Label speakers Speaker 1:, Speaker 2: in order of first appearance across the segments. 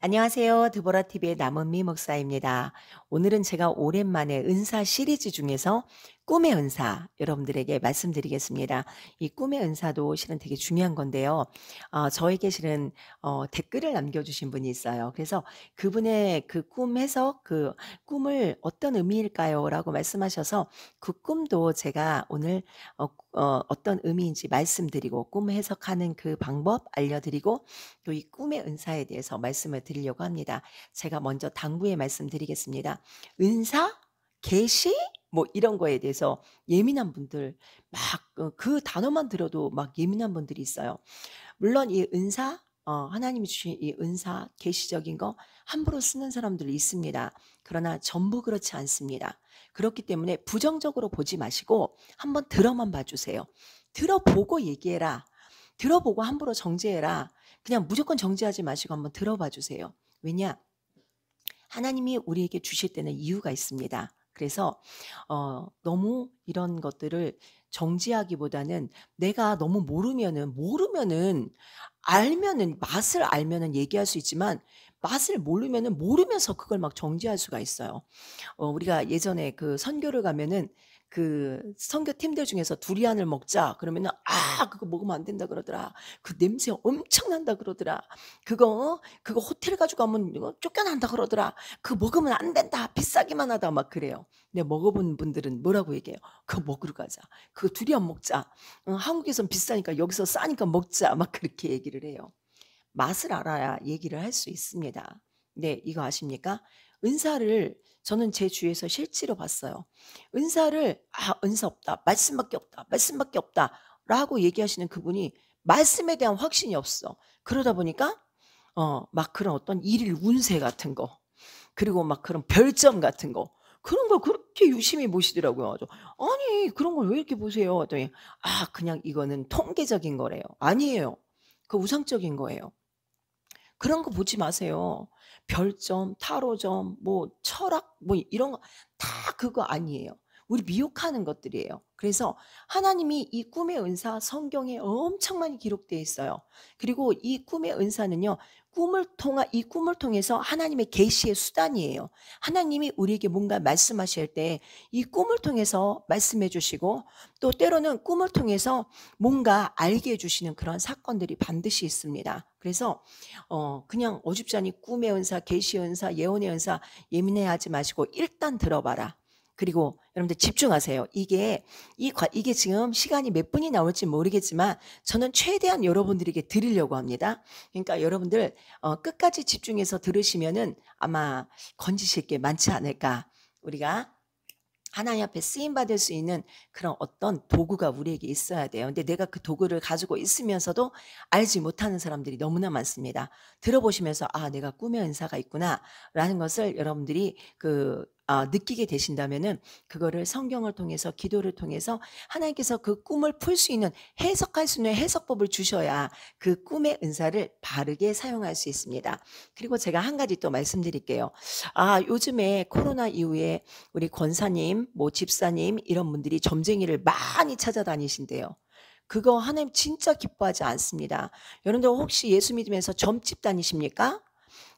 Speaker 1: 안녕하세요. 드보라TV의 남은미 목사입니다. 오늘은 제가 오랜만에 은사 시리즈 중에서 꿈의 은사 여러분들에게 말씀드리겠습니다. 이 꿈의 은사도 실은 되게 중요한 건데요. 저에게 실은 댓글을 남겨주신 분이 있어요. 그래서 그분의 그 꿈 해석, 그 꿈을 어떤 의미일까요? 라고 말씀하셔서 그 꿈도 제가 오늘 어떤 의미인지 말씀드리고 꿈 해석하는 그 방법 알려드리고 또 이 꿈의 은사에 대해서 말씀을 드리려고 합니다. 제가 먼저 당부의 말씀드리겠습니다. 은사? 계시? 뭐 이런 거에 대해서 예민한 분들 막 그 단어만 들어도 막 예민한 분들이 있어요. 물론 이 은사 하나님이 주신 이 은사 계시적인 거 함부로 쓰는 사람들이 있습니다. 그러나 전부 그렇지 않습니다. 그렇기 때문에 부정적으로 보지 마시고 한번 들어만 봐주세요. 들어보고 얘기해라. 들어보고 함부로 정죄해라. 그냥 무조건 정죄하지 마시고 한번 들어봐 주세요. 왜냐? 하나님이 우리에게 주실 때는 이유가 있습니다. 그래서 너무 이런 것들을 정지하기보다는 내가 너무 모르면은 알면은 맛을 알면은 얘기할 수 있지만 맛을 모르면은 모르면서 그걸 막 정지할 수가 있어요. 우리가 예전에 그 선교를 가면은 그 선교팀들 중에서 두리안을 먹자 그러면은 "아 그거 먹으면 안 된다." 그러더라. "그 냄새 엄청난다." 그러더라. "그거 호텔 가지고 가면 쫓겨난다." 그러더라. "그거 먹으면 안 된다. 비싸기만 하다." 막 그래요. 근데 먹어본 분들은 뭐라고 얘기해요? "그거 먹으러 가자. 그거 두리안 먹자. 한국에선 비싸니까 여기서 싸니까 먹자." 막 그렇게 얘기를 해요. 맛을 알아야 얘기를 할 수 있습니다. 네, 이거 아십니까? 은사를 저는 제 주위에서 실제로 봤어요. 은사를 은사 없다. 말씀밖에 없다. 말씀밖에 없다라고 얘기하시는 그분이 말씀에 대한 확신이 없어. 그러다 보니까 막 그런 어떤 일일 운세 같은 거 그리고 막 그런 별점 같은 거 그런 걸 그렇게 유심히 보시더라고요. 그래서 "아니 그런 걸 왜 이렇게 보세요?" 했더니 그냥 이거는 통계적인 거래요. 아니에요. 그 우상적인 거예요. 그런 거 보지 마세요. 별점, 타로점, 뭐 철학 뭐 이런 거 다 그거 아니에요. 우리 미혹하는 것들이에요. 그래서 하나님이 이 꿈의 은사 성경에 엄청 많이 기록되어 있어요. 그리고 이 꿈의 은사는요. 이 꿈을 통해서 하나님의 계시의 수단이에요. 하나님이 우리에게 뭔가 말씀하실 때 이 꿈을 통해서 말씀해 주시고 또 때로는 꿈을 통해서 뭔가 알게 해 주시는 그런 사건들이 반드시 있습니다. 그래서 그냥 어줍지 않니 꿈의 은사, 계시의 은사, 예언의 은사 예민해하지 마시고 일단 들어봐라. 그리고 여러분들 집중하세요. 이게 지금 시간이 몇 분이 나올지 모르겠지만 저는 최대한 여러분들에게 드리려고 합니다. 그러니까 여러분들 끝까지 집중해서 들으시면은 아마 건지실 게 많지 않을까. 우리가 하나님 앞에 쓰임 받을 수 있는 그런 어떤 도구가 우리에게 있어야 돼요. 근데 내가 그 도구를 가지고 있으면서도 알지 못하는 사람들이 너무나 많습니다. 들어보시면서 '아 내가 꿈의 은사가 있구나.'라는 것을 여러분들이 느끼게 되신다면은 그거를 성경을 통해서 기도를 통해서 하나님께서 그 꿈을 풀 수 있는 해석할 수 있는 해석법을 주셔야 그 꿈의 은사를 바르게 사용할 수 있습니다. 그리고 제가 한 가지 또 말씀드릴게요. 요즘에 코로나 이후에 우리 권사님, 뭐 집사님 이런 분들이 점쟁이를 많이 찾아다니신대요. 그거 하나님 진짜 기뻐하지 않습니다. 여러분들 혹시 예수 믿으면서 점집 다니십니까?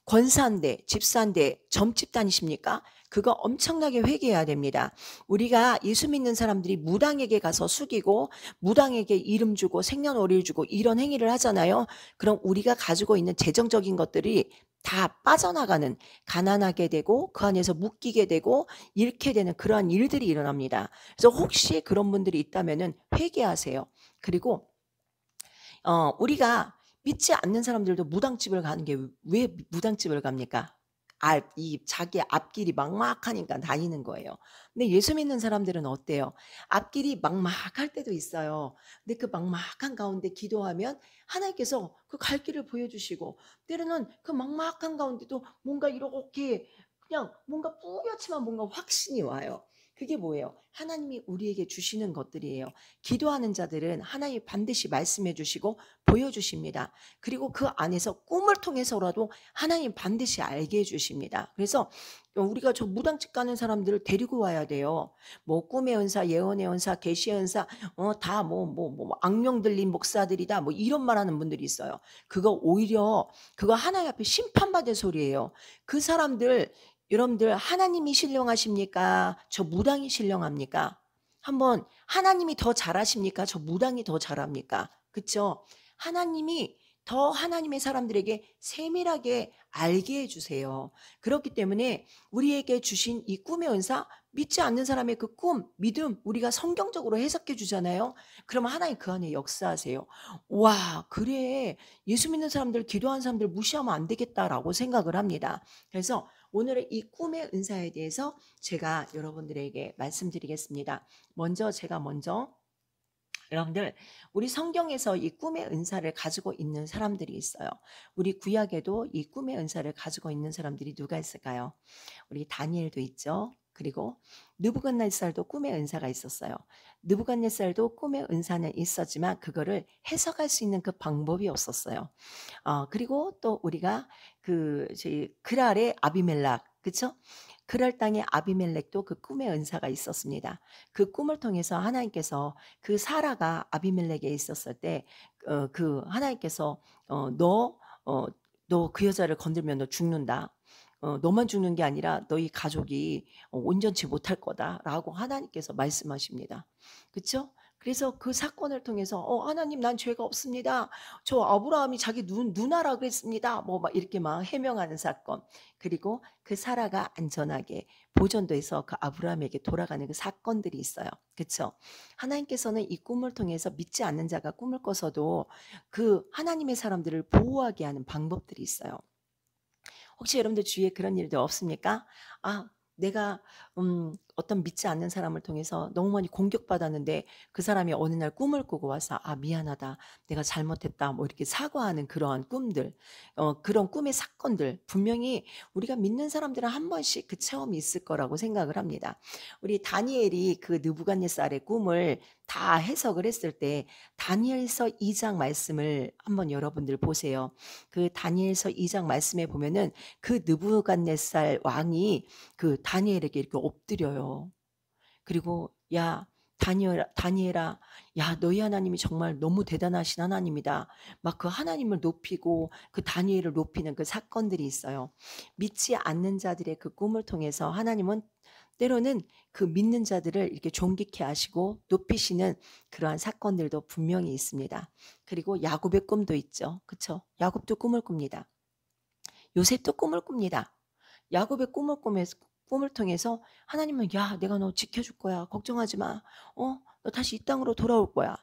Speaker 1: 권사인데 집사인데 점집 다니십니까? 그거 엄청나게 회개해야 됩니다. 우리가 예수 믿는 사람들이 무당에게 가서 숙이고 무당에게 이름 주고 생년월일 주고 이런 행위를 하잖아요. 그럼 우리가 가지고 있는 재정적인 것들이 다 빠져나가는 가난하게 되고 그 안에서 묶이게 되고 잃게 되는 그러한 일들이 일어납니다. 그래서 혹시 그런 분들이 있다면은 회개하세요. 그리고 우리가 믿지 않는 사람들도 무당집을 가는 게 왜 무당집을 갑니까? 이 자기 앞길이 막막하니까 다니는 거예요. 근데 예수 믿는 사람들은 어때요? 앞길이 막막할 때도 있어요. 근데 그 막막한 가운데 기도하면 하나님께서 그 갈 길을 보여주시고 때로는 그 막막한 가운데도 뭔가 이렇게 그냥 뭔가 뿌옇지만 뭔가 확신이 와요. 그게 뭐예요? 하나님이 우리에게 주시는 것들이에요. 기도하는 자들은 하나님이 반드시 말씀해 주시고 보여주십니다. 그리고 그 안에서 꿈을 통해서라도 하나님 반드시 알게 해주십니다. 그래서 우리가 저 무당집 가는 사람들을 데리고 와야 돼요. 뭐 꿈의 은사, 예언의 은사, 계시의 은사, 다 악령 들린 목사들이다, 뭐 이런 말하는 분들이 있어요. 그거 오히려 그거 하나님 앞에 심판받을 소리예요. 그 사람들, 여러분들 하나님이 신령하십니까? 저 무당이 신령합니까? 한번 하나님이 더 잘하십니까? 저 무당이 더 잘합니까? 그쵸? 하나님이 더 하나님의 사람들에게 세밀하게 알게 해주세요. 그렇기 때문에 우리에게 주신 이 꿈의 은사, 믿지 않는 사람의 그 꿈, 믿음, 우리가 성경적으로 해석해 주잖아요. 그러면 하나님 그 안에 역사하세요. 와, 그래. 예수 믿는 사람들, 기도하는 사람들 무시하면 안 되겠다라고 생각을 합니다. 그래서 오늘의 이 꿈의 은사에 대해서 제가 여러분들에게 말씀드리겠습니다. 제가 여러분들, 우리 성경에서 이 꿈의 은사를 가지고 있는 사람들이 있어요. 우리 구약에도 이 꿈의 은사를 가지고 있는 사람들이 누가 있을까요? 우리 다니엘도 있죠. 그리고 느부갓네살도 꿈의 은사가 있었어요. 느부갓네살도 꿈의 은사는 있었지만 그거를 해석할 수 있는 그 방법이 없었어요. 그리고 또 우리가 저희 그랄의 아비멜렉, 그쵸? 그랄 땅의 아비멜렉도 그 꿈의 은사가 있었습니다. 그 꿈을 통해서 하나님께서 그 사라가 아비멜렉에 있었을 때, 하나님께서, 너 그 여자를 건들면 너 죽는다. 너만 죽는 게 아니라 너희 가족이 온전치 못할 거다라고 하나님께서 말씀하십니다. 그쵸? 그래서 그 사건을 통해서 하나님 난 죄가 없습니다. 저 아브라함이 자기 누나라 그랬습니다. 뭐 막 이렇게 막 해명하는 사건. 그리고 그 사라가 안전하게 보존돼서 그 아브라함에게 돌아가는 그 사건들이 있어요. 그렇죠? 하나님께서는 이 꿈을 통해서 믿지 않는 자가 꿈을 꿔서도 그 하나님의 사람들을 보호하게 하는 방법들이 있어요. 혹시 여러분들 주위에 그런 일도 없습니까? 내가 어떤 믿지 않는 사람을 통해서 너무 많이 공격받았는데 그 사람이 어느 날 꿈을 꾸고 와서 미안하다. 내가 잘못했다. 뭐 이렇게 사과하는 그러한 꿈들, 그런 꿈의 사건들 분명히 우리가 믿는 사람들은 한 번씩 그 체험이 있을 거라고 생각을 합니다. 우리 다니엘이 그 느부갓네살의 꿈을 다 해석을 했을 때 다니엘서 2장 말씀을 한번 여러분들 보세요. 그 다니엘서 2장 말씀에 보면은 그 느부갓네살 왕이 그 다니엘에게 이렇게 엎드려요. 그리고 야 다니엘아, 야 너희 하나님이 정말 너무 대단하신 하나님이다. 막 그 하나님을 높이고 그 다니엘을 높이는 그 사건들이 있어요. 믿지 않는 자들의 그 꿈을 통해서 하나님은 때로는 그 믿는 자들을 이렇게 존귀케 하시고 높이시는 그러한 사건들도 분명히 있습니다. 그리고 야곱의 꿈도 있죠. 그렇죠? 야곱도 꿈을 꿉니다. 요셉도 꿈을 꿉니다. 야곱의 꿈을 통해서 하나님은 야 내가 너 지켜줄 거야. 걱정하지 마. 너 다시 이 땅으로 돌아올 거야.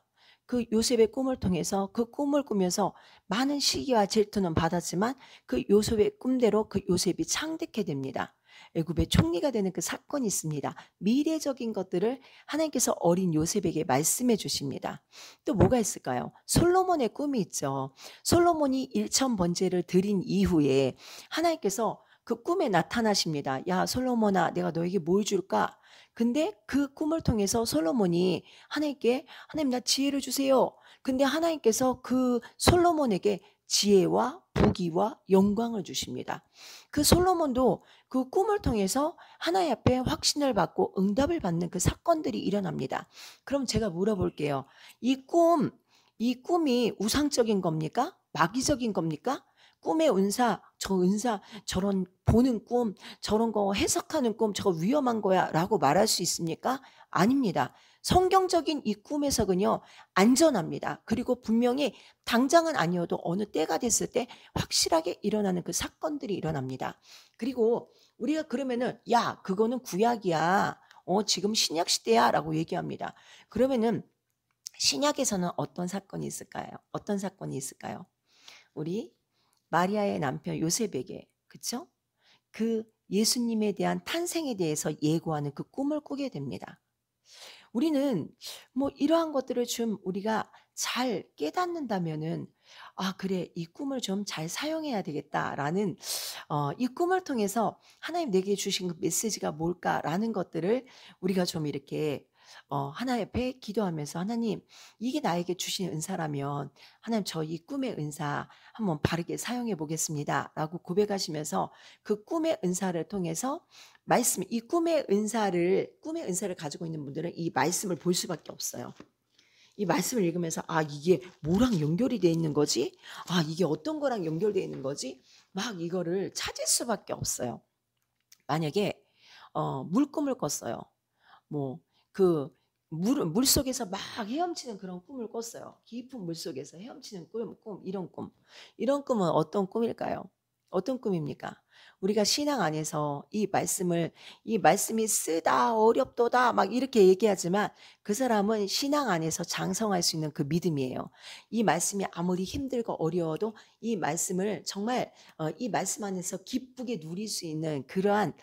Speaker 1: 그 요셉의 꿈을 통해서 그 꿈을 꾸면서 많은 시기와 질투는 받았지만 그 요셉의 꿈대로 그 요셉이 창대케 됩니다. 애굽의 총리가 되는 그 사건이 있습니다. 미래적인 것들을 하나님께서 어린 요셉에게 말씀해 주십니다. 또 뭐가 있을까요? 솔로몬의 꿈이 있죠. 솔로몬이 1,000번제를 드린 이후에 하나님께서 그 꿈에 나타나십니다. 야 솔로몬아 내가 너에게 뭘 줄까? 근데 그 꿈을 통해서 솔로몬이 하나님께 하나님 나 지혜를 주세요. 근데 하나님께서 그 솔로몬에게 지혜와 부귀와 영광을 주십니다. 그 솔로몬도 그 꿈을 통해서 하나님 앞에 확신을 받고 응답을 받는 그 사건들이 일어납니다. 그럼 제가 물어볼게요. 이 꿈이 우상적인 겁니까? 마귀적인 겁니까? 꿈의 은사, 저런 보는 꿈, 저런 거 해석하는 꿈, 저거 위험한 거야 라고 말할 수 있습니까? 아닙니다. 성경적인 이 꿈 해석은요, 안전합니다. 그리고 분명히 당장은 아니어도 어느 때가 됐을 때 확실하게 일어나는 그 사건들이 일어납니다. 그리고 우리가 그러면은, 야, 그거는 구약이야. 지금 신약 시대야 라고 얘기합니다. 그러면은 신약에서는 어떤 사건이 있을까요? 어떤 사건이 있을까요? 우리 마리아의 남편 요셉에게, 그쵸? 그 예수님에 대한 탄생에 대해서 예고하는 그 꿈을 꾸게 됩니다. 우리는 뭐 이러한 것들을 좀 우리가 잘 깨닫는다면은 그래 이 꿈을 좀 잘 사용해야 되겠다라는 이 꿈을 통해서 하나님 내게 주신 그 메시지가 뭘까라는 것들을 우리가 좀 이렇게 하나님 앞에 기도하면서 하나님 이게 나에게 주신 은사라면 하나님 저 이 꿈의 은사 한번 바르게 사용해 보겠습니다라고 고백하시면서 그 꿈의 은사를 통해서 말씀 이 꿈의 은사를 가지고 있는 분들은 이 말씀을 볼 수밖에 없어요. 이 말씀을 읽으면서 '아 이게 뭐랑 연결이 돼 있는 거지? 아 이게 어떤 거랑 연결되어 있는 거지?' 막 이거를 찾을 수밖에 없어요. 만약에 물꿈을 꿨어요. 뭐 그 물속에서 막 헤엄치는 그런 꿈을 꿨어요. 깊은 물속에서 헤엄치는 이런 꿈. 이런 꿈은 어떤 꿈일까요? 어떤 꿈입니까? 우리가 신앙 안에서 이 말씀이 쓰다 어렵도다 막 이렇게 얘기하지만 그 사람은 신앙 안에서 장성할 수 있는 그 믿음이에요. 이 말씀이 아무리 힘들고 어려워도 이 말씀을 정말 이 말씀 안에서 기쁘게 누릴 수 있는 그러한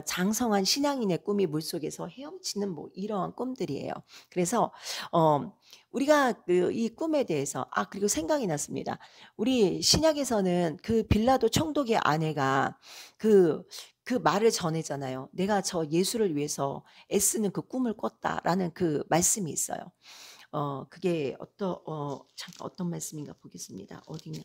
Speaker 1: 장성한 신앙인의 꿈이 물속에서 헤엄치는 뭐 이러한 꿈들이에요. 그래서 어 우리가 이 꿈에 대해서 그리고 생각이 났습니다. 우리 신약에서는 그 빌라도 총독의 아내가 그 그 말을 전해잖아요. "내가 저 예수를 위해서 애쓰는 그 꿈을 꿨다."라는 그 말씀이 있어요. 그게 잠깐 어떤 말씀인가 보겠습니다. 어디냐.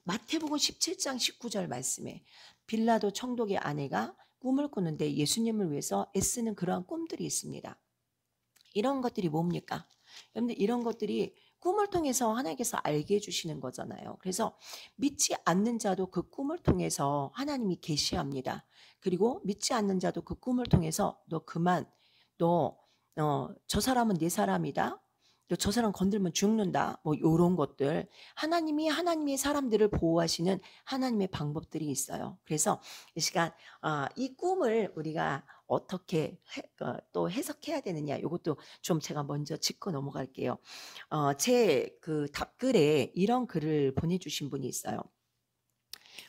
Speaker 1: 마태복음 17장 19절 말씀에 빌라도 총독의 아내가 꿈을 꾸는데 예수님을 위해서 애쓰는 그러한 꿈들이 있습니다. 이런 것들이 뭡니까? 여러분들 이런 것들이 꿈을 통해서 하나님께서 알게 해주시는 거잖아요. 그래서 믿지 않는 자도 그 꿈을 통해서 하나님이 계시합니다. 그리고 믿지 않는 자도 그 꿈을 통해서 저 사람은 내 사람이다. 저 사람 건들면 죽는다. 뭐 이런 것들 하나님이 하나님의 사람들을 보호하시는 하나님의 방법들이 있어요. 그래서 이 시간 이 꿈을 우리가 어떻게 또 해석해야 되느냐 이것도 좀 제가 먼저 짚고 넘어갈게요. 제 그 답글에 이런 글을 보내주신 분이 있어요.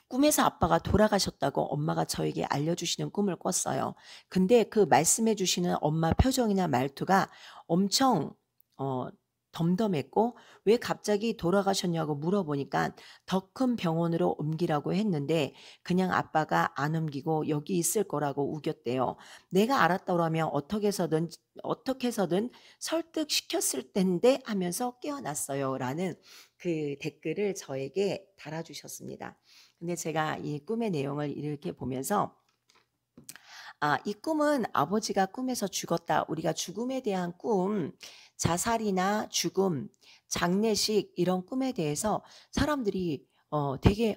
Speaker 1: 꿈에서 아빠가 돌아가셨다고 엄마가 저에게 알려주시는 꿈을 꿨어요. 근데 그 말씀해 주시는 엄마 표정이나 말투가 엄청 덤덤했고 왜 갑자기 돌아가셨냐고 물어보니까 더 큰 병원으로 옮기라고 했는데 그냥 아빠가 안 옮기고 여기 있을 거라고 우겼대요. 내가 알았다고 하면 어떻게 해서든 설득시켰을 텐데 하면서 깨어났어요. 라는 그 댓글을 저에게 달아주셨습니다. 근데 제가 이 꿈의 내용을 이렇게 보면서 이 꿈은 아버지가 꿈에서 죽었다. 우리가 죽음에 대한 꿈, 자살이나 죽음, 장례식 이런 꿈에 대해서 사람들이 되게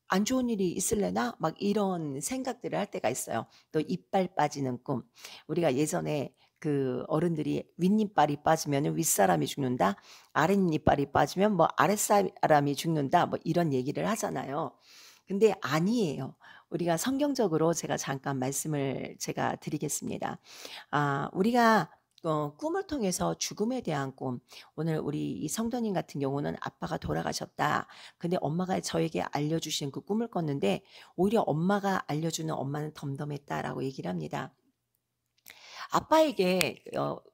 Speaker 1: 안 좋은 일이 있을래나 막 이런 생각들을 할 때가 있어요. 또 이빨 빠지는 꿈. 우리가 예전에 그 어른들이 윗니빨이 빠지면 윗사람이 죽는다. 아랫니빨이 빠지면 뭐 아랫사람이 죽는다. 뭐 이런 얘기를 하잖아요. 근데 아니에요. 우리가 성경적으로 제가 잠깐 말씀을 제가 드리겠습니다. 우리가 꿈을 통해서 죽음에 대한 꿈. 오늘 우리 이 성도님 같은 경우는 아빠가 돌아가셨다. 근데 엄마가 저에게 알려주신 그 꿈을 꿨는데 오히려 엄마가 알려주는 엄마는 덤덤했다라고 얘기를 합니다.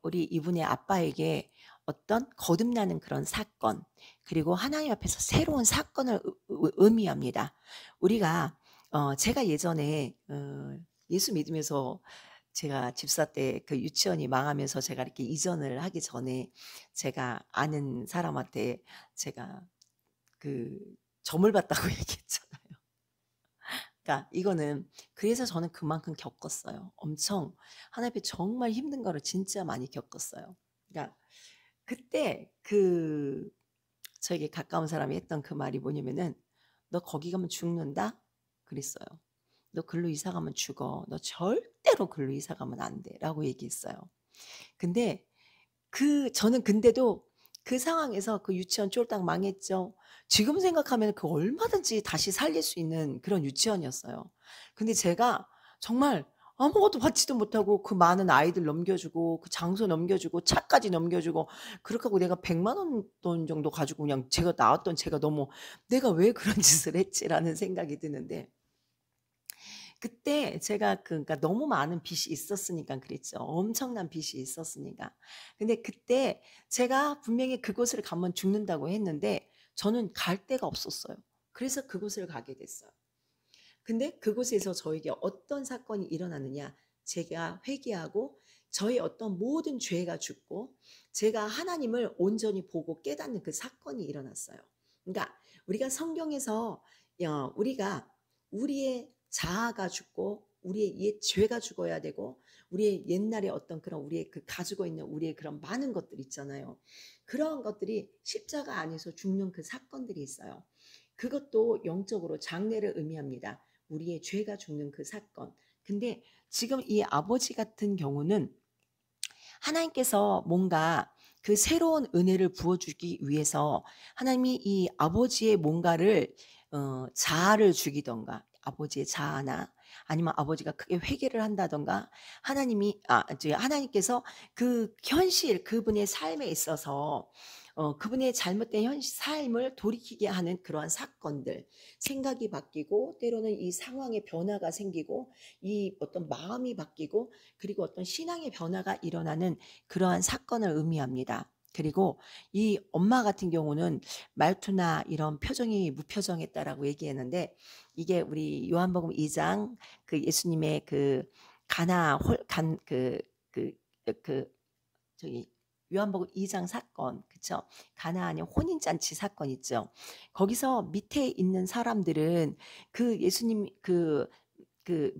Speaker 1: 우리 이분의 아빠에게 어떤 거듭나는 그런 사건, 그리고 하나님 앞에서 새로운 사건을 의미합니다. 우리가 제가 예전에 예수 믿으면서 제가 집사 때 그 유치원이 망하면서 제가 이렇게 이전을 하기 전에 제가 아는 사람한테 제가 그 점을 봤다고 얘기했잖아요. 그러니까 이거는 그래서 저는 그만큼 겪었어요. 엄청 하나님 앞에 정말 힘든 거를 진짜 많이 겪었어요. 그러니까 그때 저에게 가까운 사람이 했던 그 말이 뭐냐면은 "너 거기 가면 죽는다." 그랬어요. "너 글로 이사 가면 죽어. 너 절대로 글로 이사 가면 안 돼."라고 얘기했어요. 근데 저는 근데도 그 상황에서 그 유치원 쫄딱 망했죠. 지금 생각하면 그 얼마든지 다시 살릴 수 있는 그런 유치원이었어요. 근데 제가 정말 아무것도 받지도 못하고 그 많은 아이들 넘겨주고 그 장소 넘겨주고 차까지 넘겨주고 그렇게 하고 내가 100만 원 돈 정도 가지고 그냥 제가 나왔던 제가 너무 '내가 왜 그런 짓을 했지?'라는 생각이 드는데 그때 제가 그러니까 너무 많은 빚이 있었으니까 그랬죠. 엄청난 빚이 있었으니까. 근데 그때 제가 분명히 그곳을 가면 죽는다고 했는데 저는 갈 데가 없었어요. 그래서 그곳을 가게 됐어요. 근데 그곳에서 저에게 어떤 사건이 일어나느냐? 제가 회개하고 저의 어떤 모든 죄가 죽고 제가 하나님을 온전히 보고 깨닫는 그 사건이 일어났어요. 그러니까 우리가 성경에서 우리가 우리의 자아가 죽고 우리의 옛 죄가 죽어야 되고 우리의 옛날에 어떤 그런 우리의 그 가지고 있는 우리의 그런 많은 것들 있잖아요. 그러한 것들이 십자가 안에서 죽는 그 사건들이 있어요. 그것도 영적으로 장례를 의미합니다. 우리의 죄가 죽는 그 사건. 근데 지금 이 아버지 같은 경우는 하나님께서 뭔가 그 새로운 은혜를 부어주기 위해서 하나님이 이 아버지의 뭔가를 자아를 죽이던가 아버지의 자아나 아니면 아버지가 크게 회개를 한다던가 이제 하나님께서 그 현실 그분의 삶에 있어서 그분의 잘못된 삶을 돌이키게 하는 그러한 사건들, 생각이 바뀌고 때로는 이 상황의 변화가 생기고 이 어떤 마음이 바뀌고 그리고 어떤 신앙의 변화가 일어나는 그러한 사건을 의미합니다. 그리고 이 엄마 같은 경우는 말투나 이런 표정이 무표정했다라고 얘기했는데 이게 우리 요한복음 2장 그 예수님의 그 가나 홀간그 저기 요한복음 2장 사건, 그쵸? 가나안의 혼인잔치 사건 있죠. 거기서 밑에 있는 사람들은 그 예수님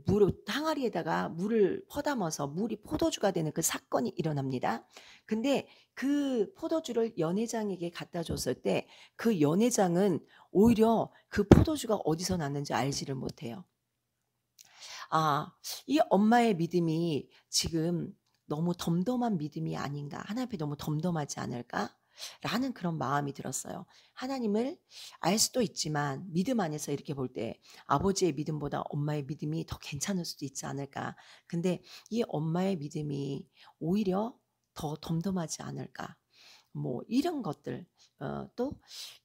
Speaker 1: 물 항아리에다가 물을 퍼담아서 물이 포도주가 되는 그 사건이 일어납니다. 근데 그 포도주를 연회장에게 갖다 줬을 때 그 연회장은 오히려 그 포도주가 어디서 났는지 알지를 못해요. 아, 이 엄마의 믿음이 지금 너무 덤덤한 믿음이 아닌가? 하나님 앞에 너무 덤덤하지 않을까? 라는 그런 마음이 들었어요. 하나님을 알 수도 있지만 믿음 안에서 이렇게 볼 때 아버지의 믿음보다 엄마의 믿음이 더 괜찮을 수도 있지 않을까? 근데 이 엄마의 믿음이 오히려 더 덤덤하지 않을까? 뭐 이런 것들 또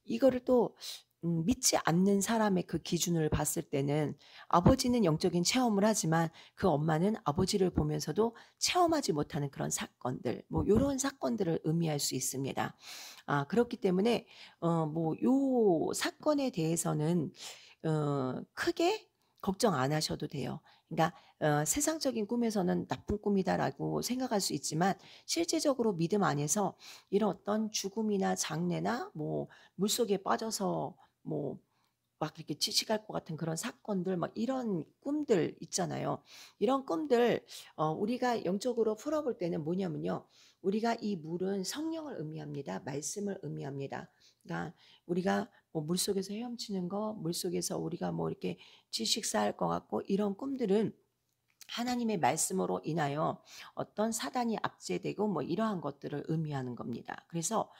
Speaker 1: 이거를 또 믿지 않는 사람의 그 기준을 봤을 때는 아버지는 영적인 체험을 하지만 그 엄마는 아버지를 보면서도 체험하지 못하는 그런 사건들 뭐 요런 사건들을 의미할 수 있습니다. 그렇기 때문에 뭐 요 사건에 대해서는 크게 걱정 안 하셔도 돼요. 그러니까 세상적인 꿈에서는 나쁜 꿈이다라고 생각할 수 있지만 실제적으로 믿음 안에서 이런 어떤 죽음이나 장례나 뭐 물속에 빠져서 뭐 막 이렇게 치식할 것 같은 그런 사건들 막 이런 꿈들 있잖아요. 이런 꿈들 우리가 영적으로 풀어볼 때는 뭐냐면요. 우리가 이 물은 성령을 의미합니다. 말씀을 의미합니다. 그러니까 우리가 뭐 물속에서 헤엄치는 거, 물속에서 우리가 뭐 이렇게 지식 쌓을 것 같고 이런 꿈들은 하나님의 말씀으로 인하여 어떤 사단이 압제되고 뭐 이러한 것들을 의미하는 겁니다. 그래서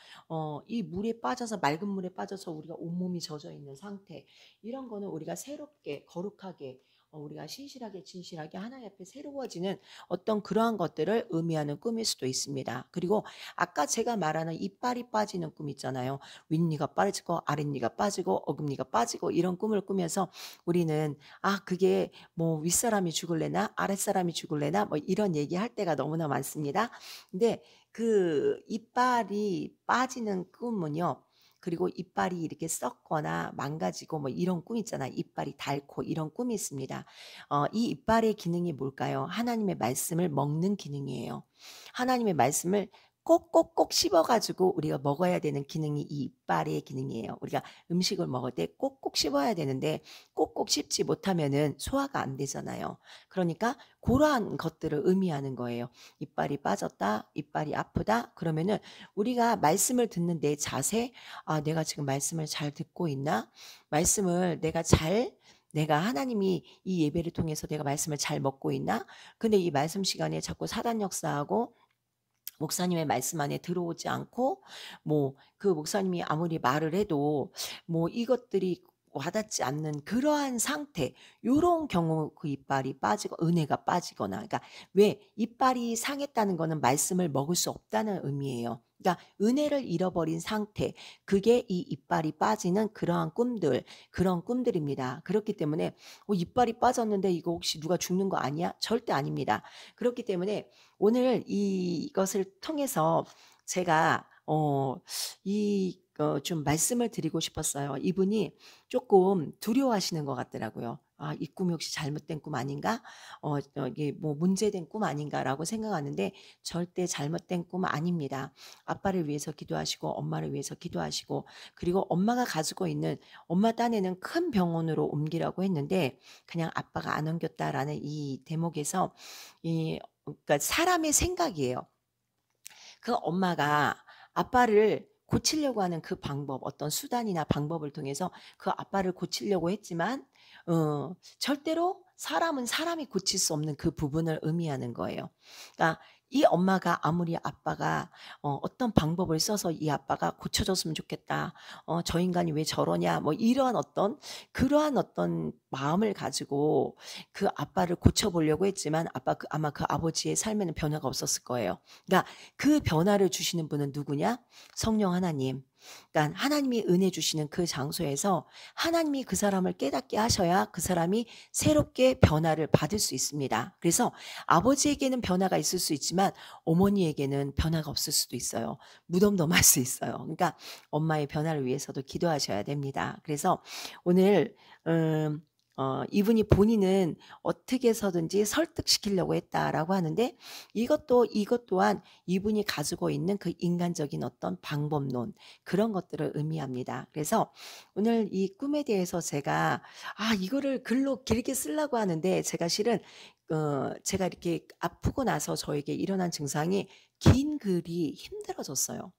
Speaker 1: 이 물에 빠져서 맑은 물에 빠져서 우리가 온몸이 젖어 있는 상태 이런 거는 우리가 새롭게 거룩하게 우리가 신실하게 진실하게 하나님 앞에 새로워지는 어떤 그러한 것들을 의미하는 꿈일 수도 있습니다. 그리고 아까 제가 말하는 이빨이 빠지는 꿈 있잖아요. 윗니가 빠지고 아랫니가 빠지고 어금니가 빠지고 이런 꿈을 꾸면서 우리는 그게 뭐 윗사람이 죽을래나 아랫사람이 죽을래나 뭐 이런 얘기할 때가 너무나 많습니다. 근데 그 이빨이 빠지는 꿈은요. 그리고 이빨이 이렇게 썩거나 망가지고 뭐 이런 꿈 있잖아요. 이빨이 닳고 이런 꿈이 있습니다. 이 이빨의 기능이 뭘까요? 하나님의 말씀을 먹는 기능이에요. 하나님의 말씀을 꼭꼭꼭 씹어가지고 우리가 먹어야 되는 기능이 이 이빨의 기능이에요. 우리가 음식을 먹을 때 꼭꼭 씹어야 되는데 꼭꼭 씹지 못하면은 소화가 안 되잖아요. 그러니까 그러한 것들을 의미하는 거예요. 이빨이 빠졌다, 이빨이 아프다. 그러면은 우리가 말씀을 듣는 내 자세, 내가 지금 말씀을 잘 듣고 있나? 말씀을 내가 하나님이 이 예배를 통해서 내가 말씀을 잘 먹고 있나? 근데 이 말씀 시간에 자꾸 사단 역사하고 목사님의 말씀 안에 들어오지 않고 뭐 그 목사님이 아무리 말을 해도 뭐 이것들이 와닿지 않는 그러한 상태 요런 경우 그 이빨이 빠지고 은혜가 빠지거나 그러니까 왜 이빨이 상했다는 거는 말씀을 먹을 수 없다는 의미예요. 그러니까 은혜를 잃어버린 상태 그게 이 이빨이 빠지는 그러한 꿈들 그런 꿈들입니다. 그렇기 때문에 이빨이 빠졌는데 이거 혹시 누가 죽는 거 아니야? 절대 아닙니다. 그렇기 때문에 오늘 이것을 통해서 제가 좀 말씀을 드리고 싶었어요. 이분이 조금 두려워하시는 것 같더라고요. '아 이 꿈이 혹시 잘못된 꿈 아닌가? 이게 뭐 문제된 꿈 아닌가?'라고 생각하는데 절대 잘못된 꿈은 아닙니다. 아빠를 위해서 기도하시고 엄마를 위해서 기도하시고 그리고 엄마가 가지고 있는 엄마 딴에는 큰 병원으로 옮기라고 했는데 그냥 아빠가 안 옮겼다라는 이 대목에서 이 그러니까 사람의 생각이에요. 그 엄마가 아빠를 고치려고 하는 그 방법 어떤 수단이나 방법을 통해서 그 아빠를 고치려고 했지만 절대로 사람은 사람이 고칠 수 없는 그 부분을 의미하는 거예요. 그러니까 이 엄마가 아무리 아빠가 어떤 방법을 써서 이 아빠가 고쳐줬으면 좋겠다. 저 인간이 왜 저러냐. 뭐 이러한 그러한 어떤 마음을 가지고 그 아빠를 고쳐보려고 했지만 아마 그 아버지의 삶에는 변화가 없었을 거예요. 그러니까 그 변화를 주시는 분은 누구냐? 성령 하나님. 그러니까 하나님이 은혜 주시는 그 장소에서 하나님이 그 사람을 깨닫게 하셔야 그 사람이 새롭게 변화를 받을 수 있습니다. 그래서 아버지에게는 변화가 있을 수 있지만 어머니에게는 변화가 없을 수도 있어요. 무덤덤할 수 있어요. 그러니까 엄마의 변화를 위해서도 기도하셔야 됩니다. 그래서 오늘 이분이 본인은 어떻게 해서든지 설득시키려고 했다라고 하는데 이것 또한 이분이 가지고 있는 그 인간적인 어떤 방법론 그런 것들을 의미합니다. 그래서 오늘 이 꿈에 대해서 제가 이거를 글로 길게 쓰려고 하는데 제가 실은 제가 이렇게 아프고 나서 저에게 일어난 증상이 긴 글이 힘들어졌어요.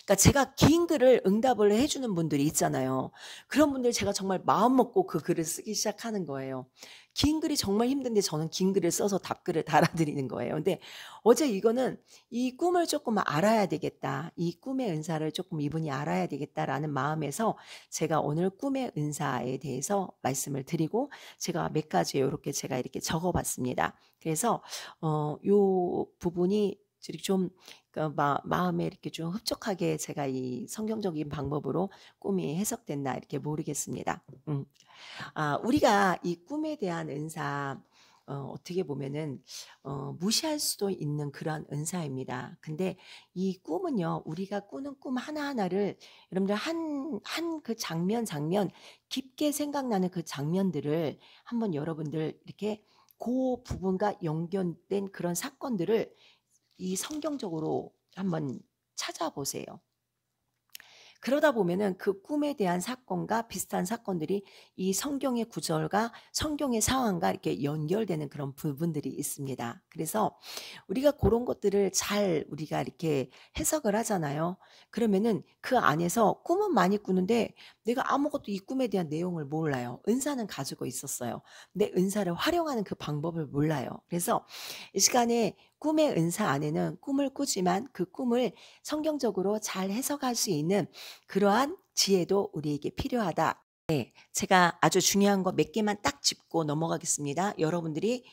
Speaker 1: 그러니까 제가 긴 글을 응답을 해 주는 분들이 있잖아요. 그런 분들 제가 정말 마음 먹고 그 글을 쓰기 시작하는 거예요. 긴 글이 정말 힘든데 저는 긴 글을 써서 답글을 달아드리는 거예요. 근데 어제 이거는 '이 꿈을 조금 알아야 되겠다. 이 꿈의 은사를 조금 이분이 알아야 되겠다.'라는 마음에서 제가 오늘 꿈의 은사에 대해서 말씀을 드리고 제가 몇 가지 요렇게 제가 이렇게 적어 봤습니다. 그래서 요 부분이 이렇게 좀 마음에 이렇게 좀 흡족하게 제가 이 성경적인 방법으로 꿈이 해석됐나 이렇게 모르겠습니다. 우리가 이 꿈에 대한 은사 어떻게 보면은 무시할 수도 있는 그런 은사입니다. 근데 이 꿈은요, 우리가 꾸는 꿈 하나하나를 여러분들 한 그 장면 깊게 생각나는 그 장면들을 한번 여러분들 이렇게 그 부분과 연결된 그런 사건들을 이 성경적으로 한번 찾아보세요. 그러다 보면은 그 꿈에 대한 사건과 비슷한 사건들이 이 성경의 구절과 성경의 상황과 이렇게 연결되는 그런 부분들이 있습니다. 그래서 우리가 그런 것들을 잘 우리가 이렇게 해석을 하잖아요. 그러면은 그 안에서 꿈은 많이 꾸는데 내가 아무것도 이 꿈에 대한 내용을 몰라요. 은사는 가지고 있었어요. 내 은사를 활용하는 그 방법을 몰라요. 그래서 이 시간에 꿈의 은사 안에는 꿈을 꾸지만 그 꿈을 성경적으로 잘 해석할 수 있는 그러한 지혜도 우리에게 필요하다. 네, 제가 아주 중요한 거 몇 개만 딱 짚고 넘어가겠습니다. 여러분들이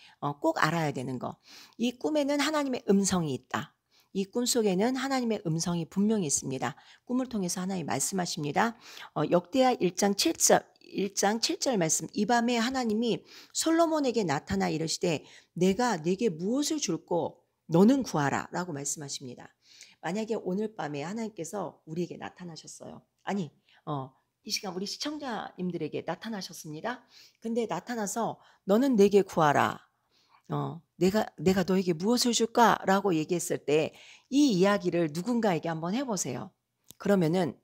Speaker 1: 꼭 알아야 되는 거. 이 꿈에는 하나님의 음성이 있다. 이 꿈 속에는 하나님의 음성이 분명히 있습니다. 꿈을 통해서 하나님이 말씀하십니다. 역대하 1장 7절 1장 7절 말씀. 이 밤에 하나님이 솔로몬에게 나타나 이르시되 내가 네게 무엇을 줄고 너는 구하라 라고 말씀하십니다. 만약에 오늘 밤에 하나님께서 우리에게 나타나셨어요. 아니 이 시간 우리 시청자님들에게 나타나셨습니다. 근데 나타나서 너는 내게 구하라. 내가 너에게 무엇을 줄까라고 얘기했을 때 이 이야기를 누군가에게 한번 해보세요. 그러면은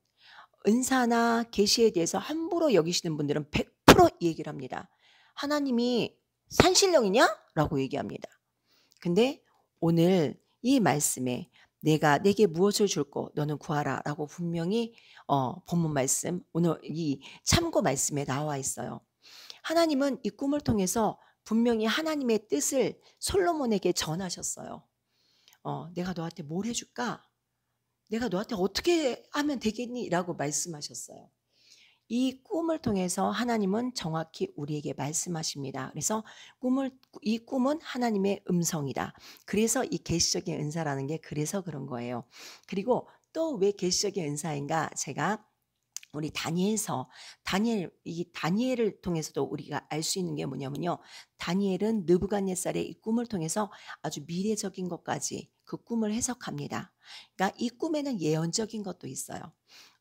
Speaker 1: 은사나 계시에 대해서 함부로 여기시는 분들은 100% 얘기를 합니다. 하나님이 산신령이냐?라고 얘기합니다. 근데 오늘 이 말씀에 내가 내게 무엇을 줄고 너는 구하라라고 분명히 본문 말씀 오늘 이 참고 말씀에 나와 있어요. 하나님은 이 꿈을 통해서 분명히 하나님의 뜻을 솔로몬에게 전하셨어요. 내가 너한테 뭘 해줄까? 내가 너한테 어떻게 하면 되겠니? 라고 말씀하셨어요. 이 꿈을 통해서 하나님은 정확히 우리에게 말씀하십니다. 그래서 이 꿈은 하나님의 음성이다. 그래서 이 계시적인 은사라는 게 그래서 그런 거예요. 그리고 또 왜 계시적인 은사인가? 제가 우리 이 다니엘을 통해서도 우리가 알 수 있는 게 뭐냐면요. 다니엘은 느부갓네살의 이 꿈을 통해서 아주 미래적인 것까지 그 꿈을 해석합니다. 그러니까 이 꿈에는 예언적인 것도 있어요.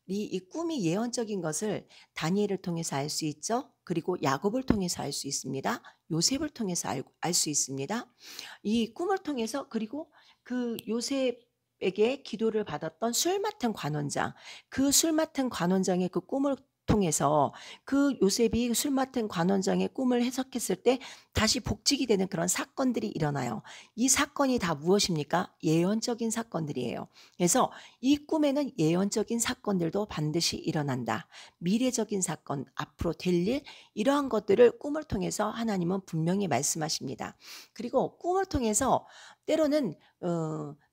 Speaker 1: 이 꿈이 예언적인 것을 다니엘을 통해서 알 수 있죠. 그리고 야곱을 통해서 알 수 있습니다. 요셉을 통해서 알 수 있습니다. 이 꿈을 통해서 그리고 그 요셉에게 기도를 받았던 술 맡은 관원장, 그 술 맡은 관원장의 그 꿈을 통해서 그 요셉이 술 맡은 관원장의 꿈을 해석했을 때 다시 복직이 되는 그런 사건들이 일어나요. 이 사건이 다 무엇입니까? 예언적인 사건들이에요. 그래서 이 꿈에는 예언적인 사건들도 반드시 일어난다. 미래적인 사건, 앞으로 될 일, 이러한 것들을 꿈을 통해서 하나님은 분명히 말씀하십니다. 그리고 꿈을 통해서 때로는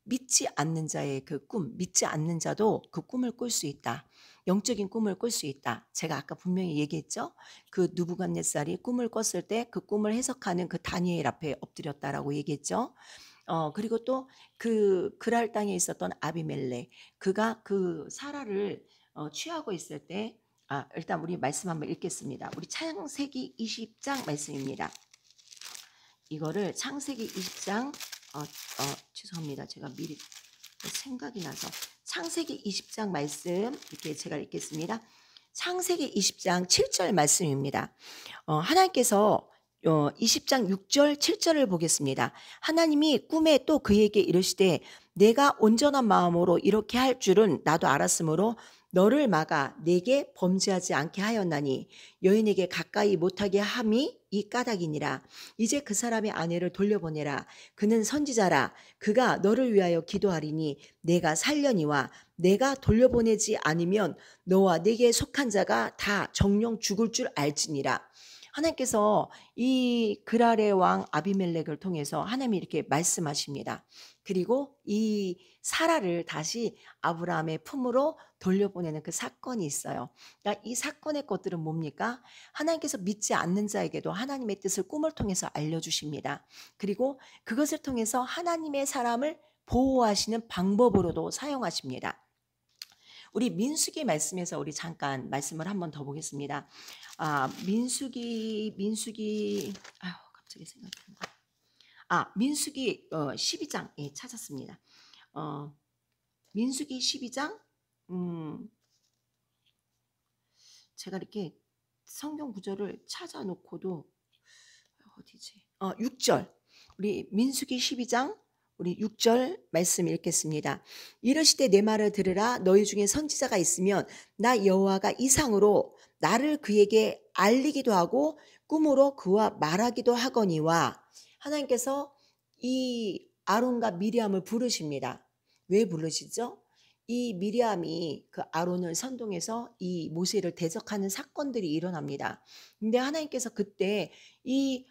Speaker 1: 믿지 않는 자의 그 꿈, 믿지 않는 자도 그 꿈을 꿀 수 있다. 영적인 꿈을 꿀 수 있다. 제가 아까 분명히 얘기했죠. 그 느부갓네살이 꿈을 꿨을 때 그 꿈을 해석하는 그 다니엘 앞에 엎드렸다라고 얘기했죠. 그리고 또 그 그랄 땅에 있었던 아비멜렉, 그가 그 사라를 취하고 있을 때, 일단 우리 말씀 한번 읽겠습니다. 우리 창세기 20장 말씀입니다. 이거를 창세기 20장, 죄송합니다. 제가 미리 생각이 나서 창세기 20장 말씀 이렇게 제가 읽겠습니다. 창세기 20장 7절 말씀입니다. 하나님께서 20장 6절 7절을 보겠습니다. 하나님이 꿈에 또 그에게 이르시되 내가 온전한 마음으로 이렇게 할 줄은 나도 알았으므로 너를 막아 내게 범죄하지 않게 하였나니 여인에게 가까이 못하게 함이 이 까닭이니라. 이제 그 사람의 아내를 돌려보내라. 그는 선지자라. 그가 너를 위하여 기도하리니 내가 살려니와 내가 돌려보내지 않으면 너와 내게 속한 자가 다 정령 죽을 줄 알지니라. 하나님께서 이 그랄의 왕 아비멜렉을 통해서 하나님이 이렇게 말씀하십니다. 그리고 이 사라를 다시 아브라함의 품으로 돌려보내는 그 사건이 있어요. 그러니까 이 사건의 것들은 뭡니까? 하나님께서 믿지 않는 자에게도 하나님의 뜻을 꿈을 통해서 알려주십니다. 그리고 그것을 통해서 하나님의 사람을 보호하시는 방법으로도 사용하십니다. 우리 민수기 말씀에서 우리 잠깐 말씀을 한번 더 보겠습니다. 민수기 갑자기 생각이 안 나. 민수기 12장 찾았습니다. 민수기 12장 제가 이렇게 성경 구절을 찾아놓고도 어디지? 6절. 우리 민수기 12장 우리 6절 말씀 읽겠습니다. 이르시되 내 말을 들으라. 너희 중에 선지자가 있으면 나 여호와가 이상으로 나를 그에게 알리기도 하고 꿈으로 그와 말하기도 하거니와. 하나님께서 이 아론과 미리암을 부르십니다. 왜 부르시죠? 이 미리암이 그 아론을 선동해서 이 모세를 대적하는 사건들이 일어납니다. 근데 하나님께서 그때 이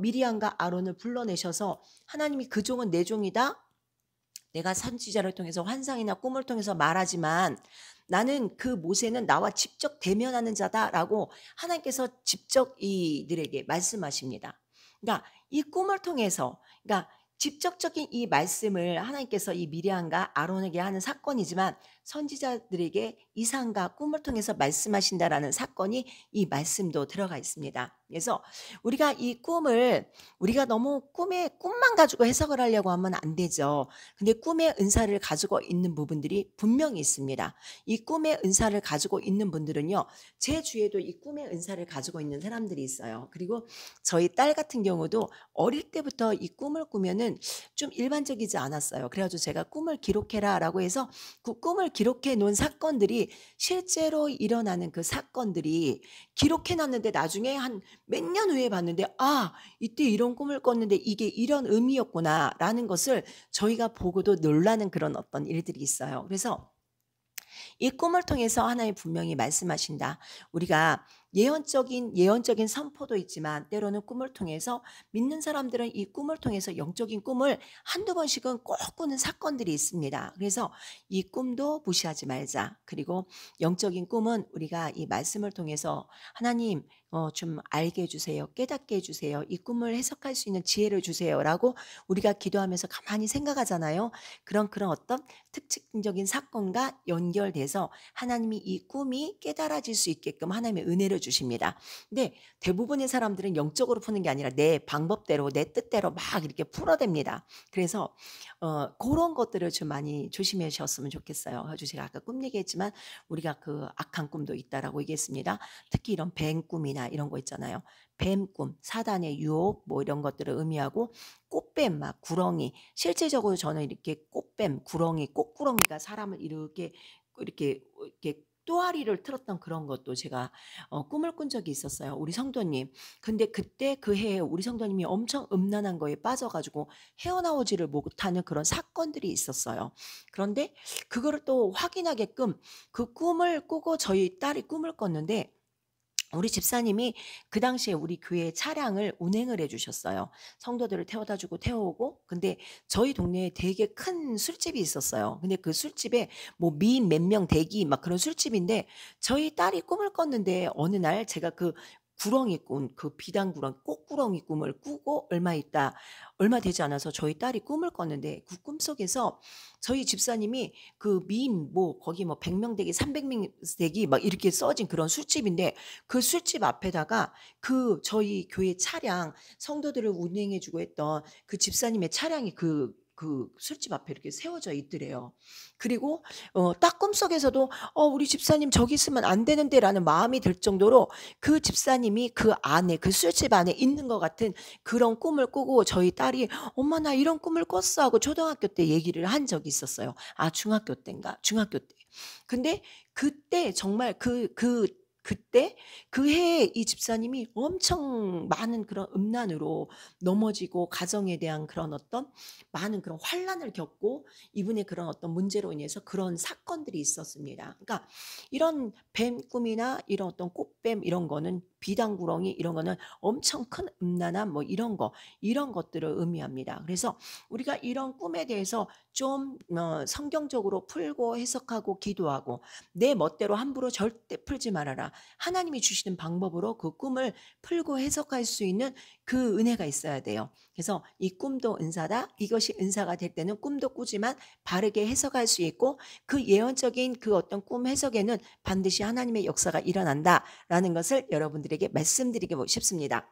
Speaker 1: 미리암과 아론을 불러내셔서 하나님이 그 종은 내 종이다. 내가 선지자를 통해서 환상이나 꿈을 통해서 말하지만 나는 그 모세는 나와 직접 대면하는 자다라고 하나님께서 직접 이들에게 말씀하십니다. 그러니까 이 꿈을 통해서, 그러니까 직접적인 이 말씀을 하나님께서 이 미리암과 아론에게 하는 사건이지만 선지자들에게 이상과 꿈을 통해서 말씀하신다라는 사건이 이 말씀도 들어가 있습니다. 그래서 우리가 이 꿈을 우리가 너무 꿈만 가지고 해석을 하려고 하면 안 되죠. 근데 꿈의 은사를 가지고 있는 부분들이 분명히 있습니다. 이 꿈의 은사를 가지고 있는 분들은요, 제 주위에도 이 꿈의 은사를 가지고 있는 사람들이 있어요. 그리고 저희 딸 같은 경우도 어릴 때부터 이 꿈을 꾸면은 좀 일반적이지 않았어요. 그래가지고 제가 꿈을 기록해라라고 해서 그 꿈을 기록해 놓은 사건들이 실제로 일어나는 그 사건들이 기록해 놨는데 나중에 한 몇 년 후에 봤는데 이때 이런 꿈을 꿨는데 이게 이런 의미였구나라는 것을 저희가 보고도 놀라는 그런 어떤 일들이 있어요. 그래서 이 꿈을 통해서 하나님 분명히 말씀하신다. 우리가 예언적인 선포도 있지만 때로는 꿈을 통해서 믿는 사람들은 이 꿈을 통해서 영적인 꿈을 한두 번씩은 꼭 꾸는 사건들이 있습니다. 그래서 이 꿈도 무시하지 말자. 그리고 영적인 꿈은 우리가 이 말씀을 통해서 하나님 좀 알게 해주세요. 깨닫게 해주세요. 이 꿈을 해석할 수 있는 지혜를 주세요라고 우리가 기도하면서 가만히 생각하잖아요. 그런 어떤 특징적인 사건과 연결돼서 하나님이 이 꿈이 깨달아질 수 있게끔 하나님의 은혜를 주십니다. 근데 대부분의 사람들은 영적으로 푸는 게 아니라 내 방법대로 내 뜻대로 막 이렇게 풀어댑니다. 그래서 고런 것들을 좀 많이 조심하셨으면 좋겠어요. 아주 제가 아까 꿈 얘기했지만 우리가 그 악한 꿈도 있다라고 얘기했습니다. 특히 이런 뱀 꿈이나 이런 거 있잖아요. 뱀 꿈, 사단의 유혹 뭐 이런 것들을 의미하고 꽃뱀 막 구렁이 실제적으로 저는 이렇게 꽃뱀, 구렁이, 꽃구렁이가 사람을 이렇게 또아리를 틀었던 그런 것도 제가 꿈을 꾼 적이 있었어요. 우리 성도님. 근데 그때 그 해에 우리 성도님이 엄청 음란한 거에 빠져 가지고 헤어나오지를 못하는 그런 사건들이 있었어요. 그런데 그거를 또 확인하게끔 그 꿈을 꾸고 저희 딸이 꿈을 꿨는데 우리 집사님이 그 당시에 우리 교회 차량을 운행을 해 주셨어요. 성도들을 태워다 주고 태워오고. 근데 저희 동네에 되게 큰 술집이 있었어요. 근데 그 술집에 뭐 미인 몇 명 대기 막 그런 술집인데 저희 딸이 꿈을 꿨는데 어느 날 제가 그 구렁이 꿈, 그 비단구렁이, 꽃구렁이 꿈을 꾸고 얼마 되지 않아서 저희 딸이 꿈을 꿨는데 그 꿈속에서 저희 집사님이 그 미인 뭐 거기 뭐 100명 대기 300명 대기 막 이렇게 써진 그런 술집인데 그 술집 앞에다가 그 저희 교회 차량 성도들을 운행해 주고 했던 그 집사님의 차량이 그 술집 앞에 이렇게 세워져 있더래요. 그리고 딱 꿈속에서도 '우리 집사님 저기 있으면 안 되는데.'라는 마음이 들 정도로 그 집사님이 그 안에 그 술집 안에 있는 것 같은 그런 꿈을 꾸고 저희 딸이 "엄마 나 이런 꿈을 꿨어." 하고 초등학교 때 얘기를 한 적이 있었어요. 아 중학교 때인가? 중학교 때. 근데 그때 정말 그때 그 해에 이 집사님이 엄청 많은 그런 음란으로 넘어지고 가정에 대한 그런 어떤 많은 그런 환란을 겪고 이분의 그런 어떤 문제로 인해서 그런 사건들이 있었습니다. 그러니까 이런 뱀 꿈이나 이런 어떤 꽃뱀 이런 거는 비단구렁이 이런 거는 엄청 큰 음란함 뭐 이런 것들을 의미합니다. 그래서 우리가 이런 꿈에 대해서 좀 성경적으로 풀고 해석하고 기도하고 내 멋대로 함부로 절대 풀지 말아라. 하나님이 주시는 방법으로 그 꿈을 풀고 해석할 수 있는 그 은혜가 있어야 돼요. 그래서 이 꿈도 은사다. 이것이 은사가 될 때는 꿈도 꾸지만 바르게 해석할 수 있고 그 예언적인 그 어떤 꿈 해석에는 반드시 하나님의 역사가 일어난다라는 것을 여러분들에게 말씀드리고 싶습니다.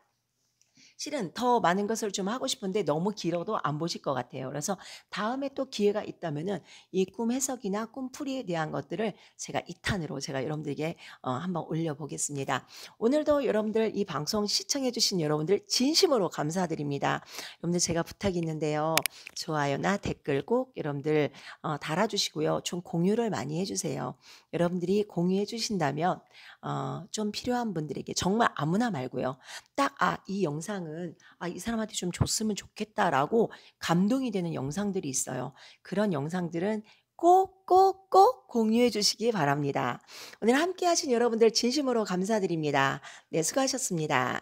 Speaker 1: 실은 더 많은 것을 좀 하고 싶은데 너무 길어도 안 보실 것 같아요. 그래서 다음에 또 기회가 있다면은 이 꿈 해석이나 꿈풀이에 대한 것들을 제가 2탄으로 제가 여러분들에게 한번 올려보겠습니다. 오늘도 여러분들 이 방송 시청해 주신 여러분들 진심으로 감사드립니다. 여러분들 제가 부탁이 있는데요. 좋아요나 댓글 꼭 여러분들 달아주시고요. 좀 공유를 많이 해주세요. 여러분들이 공유해 주신다면 좀 필요한 분들에게 정말 아무나 말고요. 딱 이 영상은 이 사람한테 좀 줬으면 좋겠다라고 감동이 되는 영상들이 있어요. 그런 영상들은 꼭, 꼭, 꼭 공유해 주시기 바랍니다. 오늘 함께 하신 여러분들 진심으로 감사드립니다. 네, 수고하셨습니다.